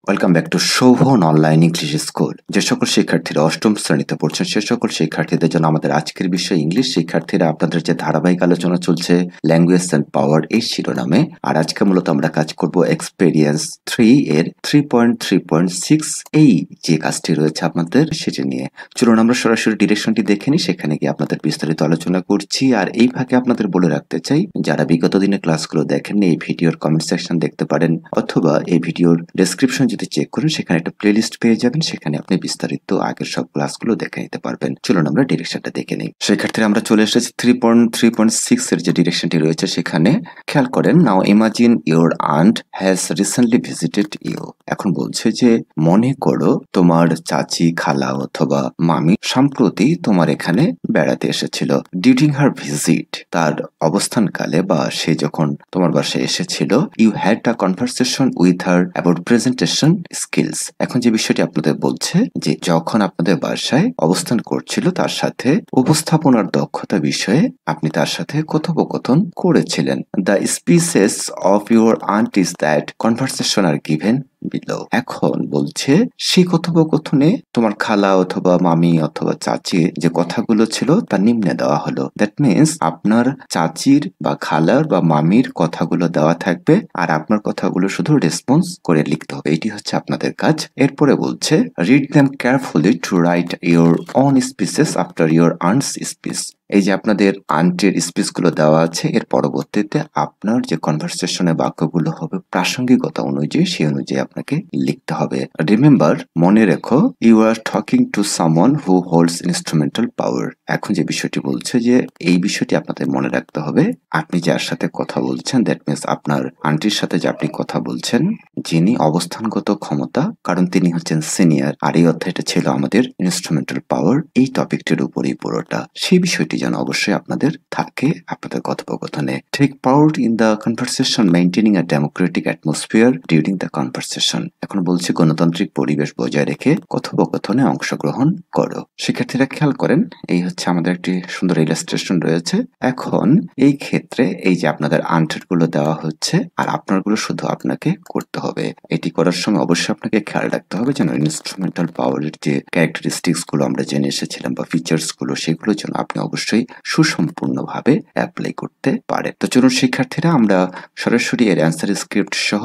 Welcome back to Shovan online English school. যে সকল শিক্ষার্থীরা অষ্টম শ্রেণীতে পড়ছেন সে সকল শিক্ষার্থীদের জন্য আমাদের আজকের বিষয় ইংলিশ। শিক্ষার্থীরা আপনাদের যে ধারাবাহিক আলোচনা চলছে ল্যাঙ্গুয়েজ অ্যান্ড পাওয়ার এই শিরোনামে, আর আজকে মূলত আমরা কাজ করব এক্সপেরিয়েন্স 3 এর 3.3.6 এই যে কাজটি রয়েছে আপনাদের সেটি নিয়ে। চলুন আমরা সরাসরি ডিরেকশনটি দেখে নিই, সেখানে গিয়ে আপনাদের বিস্তারিত আলোচনা করছি। আর এই ফাঁকে আপনাদের বলে রাখতে চাই, যারা বিগত দিনের ক্লাসগুলো দেখেননি এই ভিডিওর কমেন্ট সেকশন দেখতে পারেন, অথবা এই ভিডিওর ডেসক্রিপশন যদি চেক করেন সেখানে একটা প্লেলিস্ট পেয়ে যাবেন, সেখানে আপনি বিস্তারিত আগের সব ক্লাসগুলো দেখে নিতে পারবেন। চলুন আমরা ডিরেকশনটা দেখে নিই। শিক্ষার্থীরা আমরা চলে এসেছি 3.3.6 এর যে ডিরেকশনটি রয়েছে সেখানে। খেয়াল করেন, now imagine your aunt has recently visited you. এখন বলছে যে মনে করো তোমার চাচি, খালা অথবা মামি সম্প্রতি তোমার এখানে বেড়াতে এসেছিল। ডিউরিং হার ভিজিট, তার অবস্থানকালে বা সে যখন তোমার বাসায় এসেছিল, you had a conversation with her about presentation skills. এখন যে বিষয়টি আপনাদের বলছে যে যখন আপনাদের বাসায় অবস্থান করছিল তার সাথে উপস্থাপনার দক্ষতা বিষয়ে আপনি তার সাথে কথোপকথন করেছিলেন। The speeches of your aunt is that conversation are given below. এখন বলছে সেই কথোপকথনে তোমার খালা অথবা মামি অথবা চাচির যে কথাগুলো ছিল তা নিম্নে দেওয়া হলো। দ্যাট মিনস আপনার চাচির বা খালার বা মামির কথাগুলো দেওয়া থাকবে আর আপনার কথাগুলো শুধু রেসপন্স করে লিখতে হবে। এটি হচ্ছে আপনাদের কাজ। এরপরে বলছে read them carefully to write your own speeches after your aunt's speech. এই যে আপনাদের আন্টির স্পিচ গুলো দেওয়া আছে, এর পরবর্তীতে আপনার যে কনভারসেশনের বাক্যগুলো হবে প্রাসঙ্গিকতা অনুযায়ী সেই অনুযায়ী আপনাকে লিখতে হবে। রিমেম্বার, মনে রেখো, you are talking to someone who holds instrumental power. এখন যে বিষয়টি বলছে যে এই বিষয়টি আপনাদের মনে রাখতে হবে, আপনি যার সাথে কথা বলছেন, দ্যাট মিনস আপনার আন্টির সাথে যে আপনি কথা বলছেন, যিনি অবস্থানগত ক্ষমতা, কারণ তিনি হচ্ছেন সিনিয়র। আর এই অধ্যায়টা ছিল আমাদের ইনস্ট্রুমেন্টাল পাওয়ার, এই টপিকটির উপরেই পুরোটা। সেই বিষয়টি যেন অবশ্যই আপনাদের থাকে আপনাদের কথোপকথনে। Take part in the conversation maintaining a democratic atmosphere during the conversation. এখন বলছি গণতান্ত্রিক পরিবেশ বজায় রেখে কথোপকথনে অংশগ্রহণ করো। শিক্ষার্থীরা খেয়াল করেন, এই হচ্ছে আমাদের একটি সুন্দর ইলাস্ট্রেশন রয়েছে। এখন এই ক্ষেত্রে এই যে আপনাদের আনসার গুলো দেওয়া হচ্ছে আর আপনারগুলো শুধু আপনাকে করতে হবে। এটি করার সময় অবশ্যই আপনাকে খেয়াল রাখতে হবে যেন ইনস্ট্রুমেন্টাল পাওয়ারের যে ক্যারেক্টারিস্টিক্স গুলো আমরা জেনে এসেছিলাম বা ফিচার্স গুলো, সেগুলো যেন আপনি অবশ্যই সুসম্পূর্ণভাবে অ্যাপ্লাই করতে পারেন। তো চলুন শিক্ষার্থীরা আমরা সরাসরি এর অ্যান্সার স্ক্রিপ্ট সহ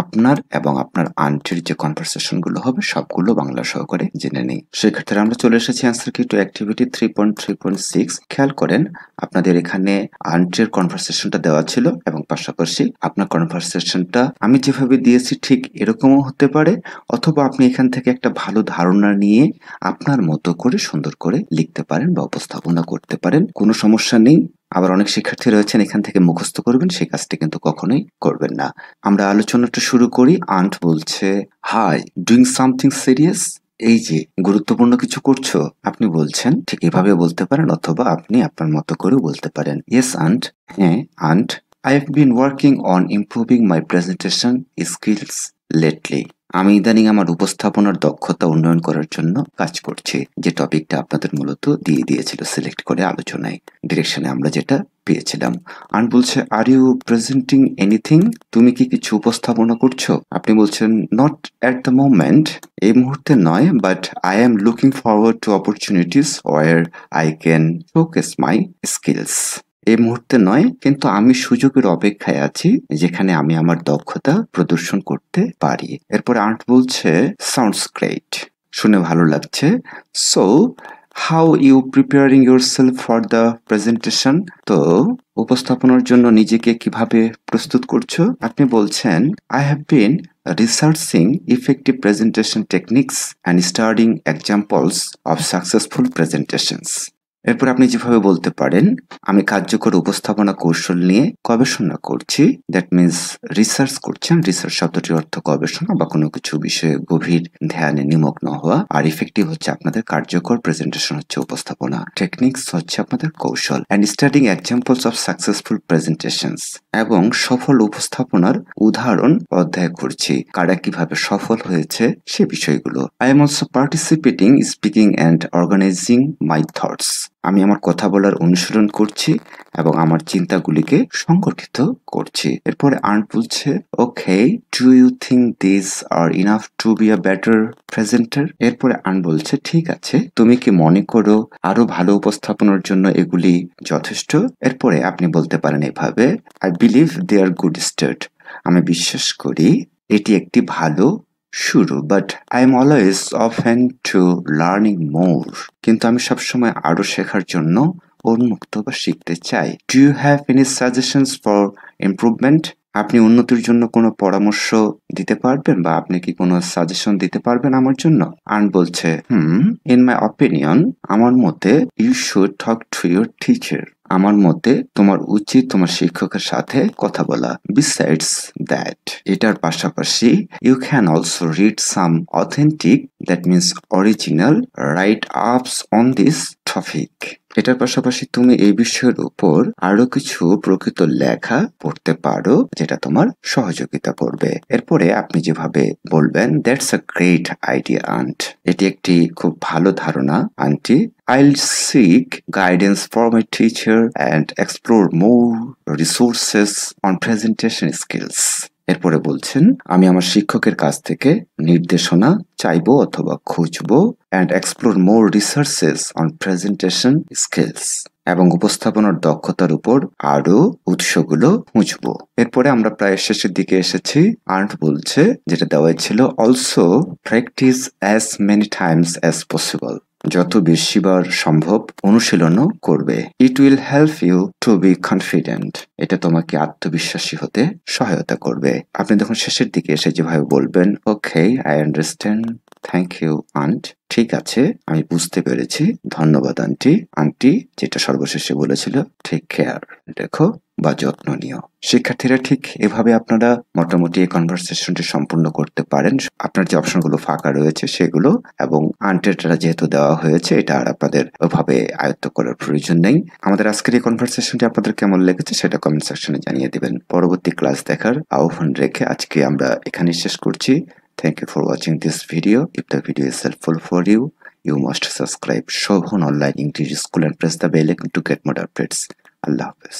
আপনার এবং আপনার আন্টির যে কনভারসেশন গুলো হবে সবগুলো বাংলা সহকারে জেনে নেই। শিক্ষার্থীরা আমরা চলে এসেছি অ্যান্সার কি টু অ্যাক্টিভিটি 3.3.6। খেয়াল করেন, আপনাদের এখানে আন্টির কনভারসেশনটা দেওয়া ছিল এবং পাশাপাশি আপনার কনভারসেশনটা আমি যেভাবে দিয়েছি ঠিক এরকমও হতে পারে, অথবা আপনি এখান থেকে একটা ভালো ধারণা নিয়ে আপনার মতো করে সুন্দর করে লিখতে পারেন বা উপস্থাপনা করতে পারেন, কোনো সমস্যা নেই। আবার অনেক শিক্ষার্থী রয়েছেন এখান থেকে মুখস্থ করবেন, সেই কাজটি কিন্তু কখনোই করবেন না। আমরা আলোচনাটা শুরু করি। আন্ট বলছে, হাই, ডুইং সামথিং সিরিয়াস। এই যে গুরুত্বপূর্ণ কিছু করছো, আপনি বলছেন ঠিক এভাবে বলতে পারেন, অথবা আপনি আপনার মতো করেও বলতে পারেন। ইয়েস আন্ট, হ্যাঁ aunt, I have been working on improving my presentation skills lately. আমি ইদানিং আমার উপস্থাপনার দক্ষতা উন্নয়ন করার জন্য কাজ করছি। যে টপিকটা আপনাদের মূলত দিয়ে দিয়েছিল সিলেক্ট করে আলোচনায়, ডিরেকশনে আমরা যেটা পেয়েছিলাম। আন্ট বলছে, আর ইউ প্রেজেন্টিং এনিথিং? তুমি কি কিছু উপস্থাপনা করছো? আপনি বলছেন, নট এট দ্য মোমেন্ট, এই মুহূর্তে নয়, but I am looking forward to opportunities where I can showcase my skills. এই মুহূর্তে নয়, কিন্তু আমি সুযোগের অপেক্ষায় আছি যেখানে আমি আমার দক্ষতা প্রদর্শন করতে পারি। এরপর আন্ট বলছে, সাউন্ডস গ্রেট, শুনে ভালো লাগছে। So how you preparing yourself for the presentation? তো উপস্থাপনার জন্য নিজেকে কিভাবে প্রস্তুত করছো? আপনি বলছেন, I have been researching effective presentation techniques and studying examples of successful presentations. এরপর আপনি যেভাবে বলতে পারেন, আমি কার্যকর উপস্থাপনা কৌশল নিয়ে গবেষণা করছি। দ্যাট মিনস রিসার্চ করছেন। রিসার্চ শব্দটির অর্থ গবেষণা বা কোনো কিছু বিষয়ে গভীর ধ্যানে নিমগ্ন হওয়া। আর ইফেক্টিভ হচ্ছে আপনাদের কার্যকর, প্রেজেন্টেশন হচ্ছে উপস্থাপনা, টেকনিক্স হচ্ছে আপনাদের কৌশল, and studying examples of successful presentations, এবং সফল উপস্থাপনার উদাহরণ অধ্যায় করছি, কারা কিভাবে সফল হয়েছে সে বিষয়গুলো। I am also participating speaking and organising my thoughts. আমি আমার কথা বলার অনুশীলন করছি এবং আমার চিন্তাগুলিকে সংগঠিত করছি। এরপরে আর্ট বলছে, okay, do you think this are enough to be a better presenter? এরপরে আর্ট বলছে, ঠিক আছে, তুমি কি মনে করো আরো ভালো উপস্থাপনার জন্য এগুলি যথেষ্ট? এরপরে আপনি বলতে পারেন এভাবে, I believe they are good start. আমি বিশ্বাস করি এটি একটি ভালো শুরু, but I am always open to learning more. কিন্তু আমি সবসময় আরো শেখার জন্য উন্মুক্ত বা শিখতে চাই। Do you have any suggestions for improvement? আপনি উন্নতির জন্য কোনো পরামর্শ দিতে পারবেন বা আপনি কি কোনো সাজেশন দিতে পারবেন আমার জন্য? আর্ট বলছে, ইন মাই অপিনিয়ন, আমার মতে you should talk to your teacher. আমার মতে তোমার উচিত তোমার শিক্ষকের সাথে কথা বলা। বিসাইডস দ্যাট, এটার পাশাপাশি you can also read some authentic, that means original, write ups on this topic. এটার পাশাপাশি তুমি এই বিষয়ের উপর আরো কিছু প্রকৃত লেখা পড়তে পারো, যেটা তোমার সহযোগিতা করবে। এরপরে আপনি যেভাবে বলবেন, that's a great idea aunt. এটি একটি খুব ভালো ধারণা aunty. I'll seek guidance from my teacher and explore more resources on presentation skills. এরপরে বলছেন, আমি আমার শিক্ষকের কাছ থেকে নির্দেশনা চাইবো অথবা খুঁজবো and explore more resources on presentation skills, এবং উপস্থাপনার দক্ষতার উপর আরো উৎসগুলো খুঁজবো। এরপরে আমরা প্রায় শেষের দিকে এসেছি। আর্ট বলছে, যেটা দেওয়া ছিল, also practise as many times as possible. যত বেশিবার সম্ভব অনুশীলনও করবে। It will help you to be confident. এটা তোমাকে আত্মবিশ্বাসী হতে সহায়তা করবে। আপনি যখন শেষের দিকে এসে যেভাবে বলবেন, okay, I understand, thank you aunt. ঠিক আছে, আমি বুঝতে পেরেছি, ধন্যবাদ আন্টি। আন্টি যেটা সর্বশেষে বলেছিল, টেক কেয়ার, দেখো বা যত্ন নিও। শিক্ষার্থীরা ঠিক এভাবে আপনারা মোটামুটি এই কনভারসেশনটি সম্পূর্ণ করতে পারেন। আপনার যে অপশনগুলো ফাঁকা রয়েছে সেগুলো, এবং আনটেডটা যেহেতু দেওয়া হয়েছে, এটা আর আপনাদের ওভাবে আয়ত্ত করার প্রয়োজন নেই। আমাদের আজকের এই কনভারসেশনটি আপনাদের কেমন লেগেছে সেটা কমেন্ট সেকশনে জানিয়ে দিবেন। পরবর্তী ক্লাস দেখার আহ্বান রেখে আজকে আমরা এখানে শেষ করছি। Thank you for watching this video. If the video is helpful for you, you must subscribe Shobhan Online English School and press the bell icon to get more updates. Allah Hafiz.